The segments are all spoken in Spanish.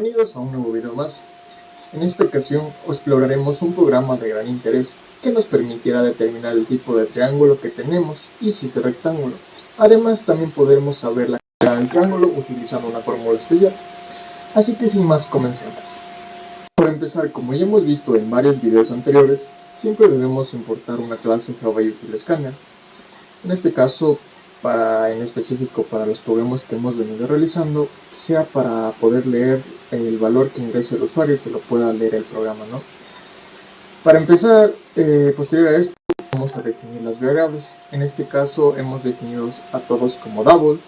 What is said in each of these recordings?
Bienvenidos a un nuevo video más. En esta ocasión exploraremos un programa de gran interés que nos permitirá determinar el tipo de triángulo que tenemos y si es rectángulo. Además, también podremos saber la calidad del triángulo utilizando una fórmula especial. Así que sin más, comencemos. Para empezar, como ya hemos visto en varios videos anteriores, siempre debemos importar una clase Java Util Scanner. En este caso, en específico para los programas que hemos venido realizando, sea para poder leer el valor que ingrese el usuario y que lo pueda leer el programa, ¿no? Para empezar, posterior a esto, vamos a definir las variables. En este caso hemos definido a todos como double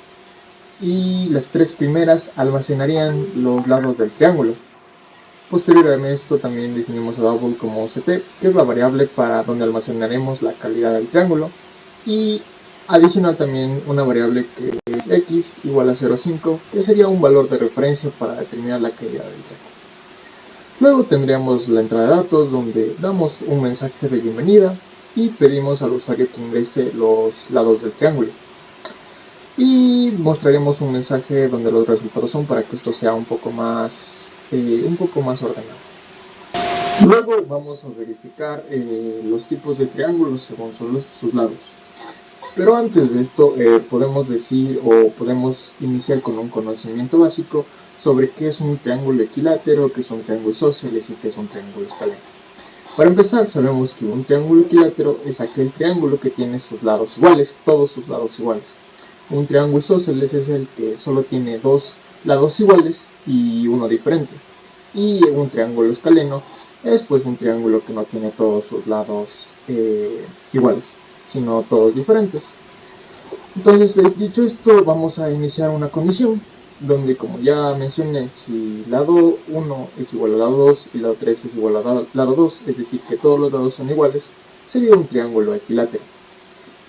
y las tres primeras almacenarían los lados del triángulo. Posterior a esto también definimos a double como ct, que es la variable para donde almacenaremos la calidad del triángulo, y adicional también una variable que es x igual a 0,5, que sería un valor de referencia para determinar la calidad del triángulo. Luego tendríamos la entrada de datos, donde damos un mensaje de bienvenida y pedimos al usuario que ingrese los lados del triángulo. Y mostraremos un mensaje donde los resultados son, para que esto sea un poco más ordenado. Luego vamos a verificar los tipos de triángulos según sus lados. Pero antes de esto podemos decir o podemos iniciar con un conocimiento básico sobre qué es un triángulo equilátero, qué es un triángulo isósceles y qué es un triángulo escaleno. Para empezar, sabemos que un triángulo equilátero es aquel triángulo que tiene sus lados iguales, todos sus lados iguales. Un triángulo isósceles es el que solo tiene dos lados iguales y uno diferente. Y un triángulo escaleno es pues un triángulo que no tiene todos sus lados iguales, sino todos diferentes. Entonces, dicho esto, vamos a iniciar una condición donde, como ya mencioné, si lado 1 es igual a lado 2 y lado 3 es igual a lado 2, es decir, que todos los lados son iguales, sería un triángulo equilátero.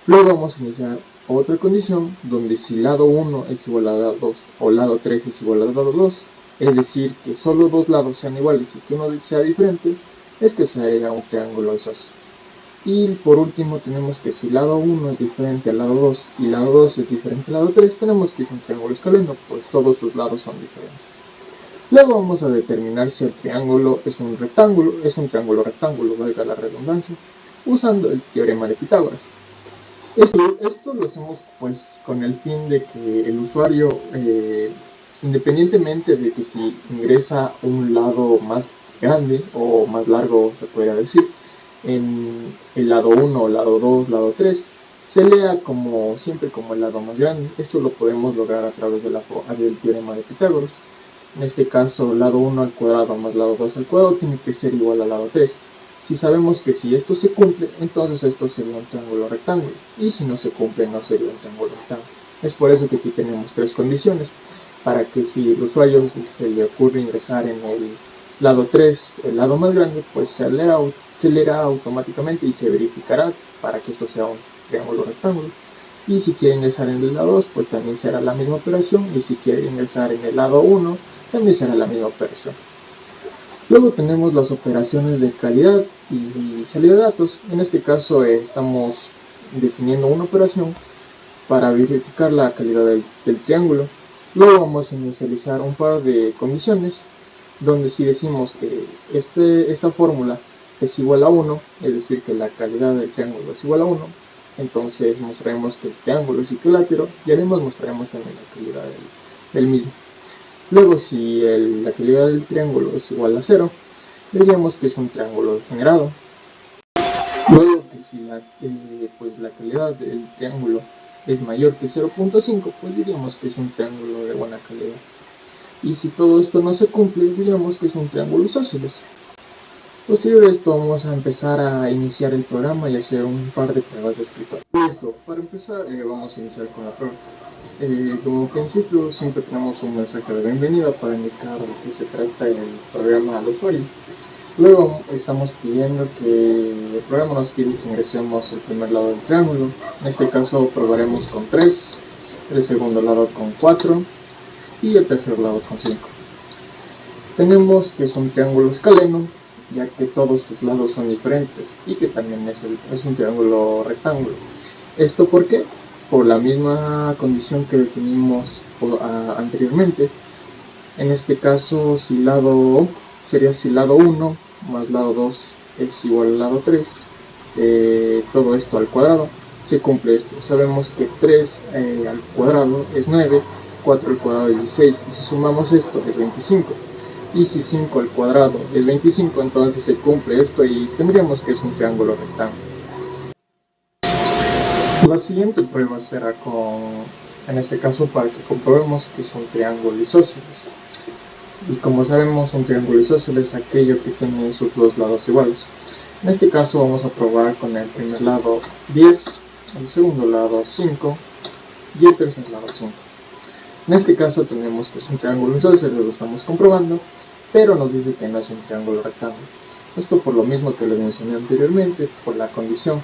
Luego vamos a iniciar otra condición donde si lado 1 es igual a lado 2 o lado 3 es igual a lado 2, es decir, que solo dos lados sean iguales y que uno sea diferente, este sería un triángulo isósceles. Y por último tenemos que si lado 1 es diferente al lado 2 y lado 2 es diferente al lado 3, tenemos que es un triángulo escaleno, pues todos sus lados son diferentes. Luego vamos a determinar si el triángulo es un triángulo rectángulo, valga la redundancia, usando el teorema de Pitágoras. Esto lo hacemos pues con el fin de que el usuario, independientemente de que si ingresa un lado más grande o más largo, se podría decir, en el lado 1, lado 2, lado 3, se lea siempre como el lado más grande. Esto lo podemos lograr a través del teorema de Pitágoras. En este caso, lado 1 al cuadrado más lado 2 al cuadrado tiene que ser igual al lado 3. Si sabemos que si esto se cumple, entonces esto sería un triángulo rectángulo, y si no se cumple, no sería un triángulo rectángulo. Es por eso que aquí tenemos tres condiciones, para que si el usuario se le ocurre ingresar en el lado 3, el lado más grande, pues se leerá automáticamente y se verificará para que esto sea un triángulo rectángulo. Y si quiere ingresar en el lado 2, pues también será la misma operación, y si quiere ingresar en el lado 1, también será la misma operación. Luego tenemos las operaciones de calidad y salida de datos. En este caso estamos definiendo una operación para verificar la calidad del triángulo. Luego vamos a inicializar un par de condiciones, donde si decimos que esta fórmula es igual a 1, es decir, que la calidad del triángulo es igual a 1, entonces mostraremos que el triángulo es equilátero y además mostraremos también la calidad del mismo. Luego, si la calidad del triángulo es igual a 0, diríamos que es un triángulo degenerado. Luego, que si la calidad del triángulo es mayor que 0,5, pues diríamos que es un triángulo de buena calidad. Y si todo esto no se cumple, diríamos que es un triángulo isósceles. Posterior a esto, vamos a empezar a iniciar el programa y hacer un par de pruebas de escritorio. Listo, para empezar vamos a iniciar con la prueba. Como principio siempre tenemos un mensaje de bienvenida para indicar de qué se trata el programa al usuario. Luego estamos pidiendo el programa nos pide que ingresemos el primer lado del triángulo. En este caso probaremos con 3, el segundo lado con 4 y el tercer lado con 5. Tenemos que es un triángulo escaleno, ya que todos sus lados son diferentes, y que también es un triángulo rectángulo. ¿Esto por qué? Por la misma condición que definimos anteriormente, En este caso, si lado sería si lado 1 más lado 2 es igual al lado 3, todo esto al cuadrado, se cumple esto. Sabemos que 3 al cuadrado es 9, 4 al cuadrado es 16, y si sumamos esto es 25. Y si 5 al cuadrado es 25, entonces se cumple esto y tendríamos que es un triángulo rectángulo. La siguiente prueba será en este caso, para que comprobemos que es un triángulo isósceles. Y como sabemos, un triángulo isósceles es aquello que tiene sus dos lados iguales. En este caso vamos a probar con el primer lado 10, el segundo lado 5 y el tercer lado 5. En este caso tenemos que es un triángulo isósceles, lo estamos comprobando, pero nos dice que no es un triángulo rectángulo. Esto por lo mismo que les mencioné anteriormente, por la condición.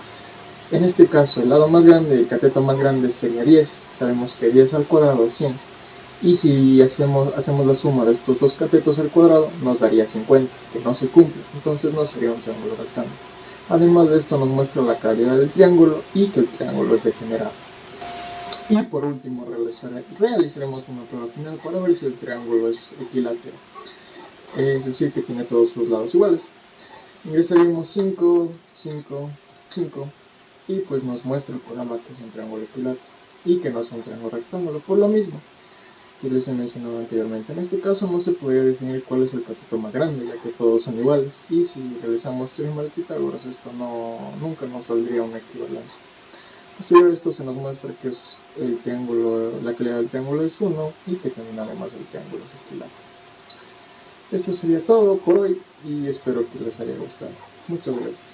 En este caso, el lado más grande, el cateto más grande sería 10. Sabemos que 10 al cuadrado es 100. Y si hacemos la suma de estos dos catetos al cuadrado, nos daría 50, que no se cumple. Entonces no sería un triángulo rectángulo. Además de esto nos muestra la calidad del triángulo y que el triángulo es degenerado. Y por último realizaremos una prueba final para ver si el triángulo es equilátero. Es decir, que tiene todos sus lados iguales. Ingresaremos 5, 5, 5 y pues nos muestra el programa que es un triángulo equilátero y que no es un triángulo rectángulo, por lo mismo que les he mencionado anteriormente. En este caso no se puede definir cuál es el cateto más grande, ya que todos son iguales, y si realizamos teorema de Pitágoras, esto nunca nos saldría una equivalencia. Posterior a esto se nos muestra que es el triángulo, la calidad del triángulo es 1 y que también además el triángulo es equilátero. Esto sería todo por hoy y espero que les haya gustado. Muchas gracias.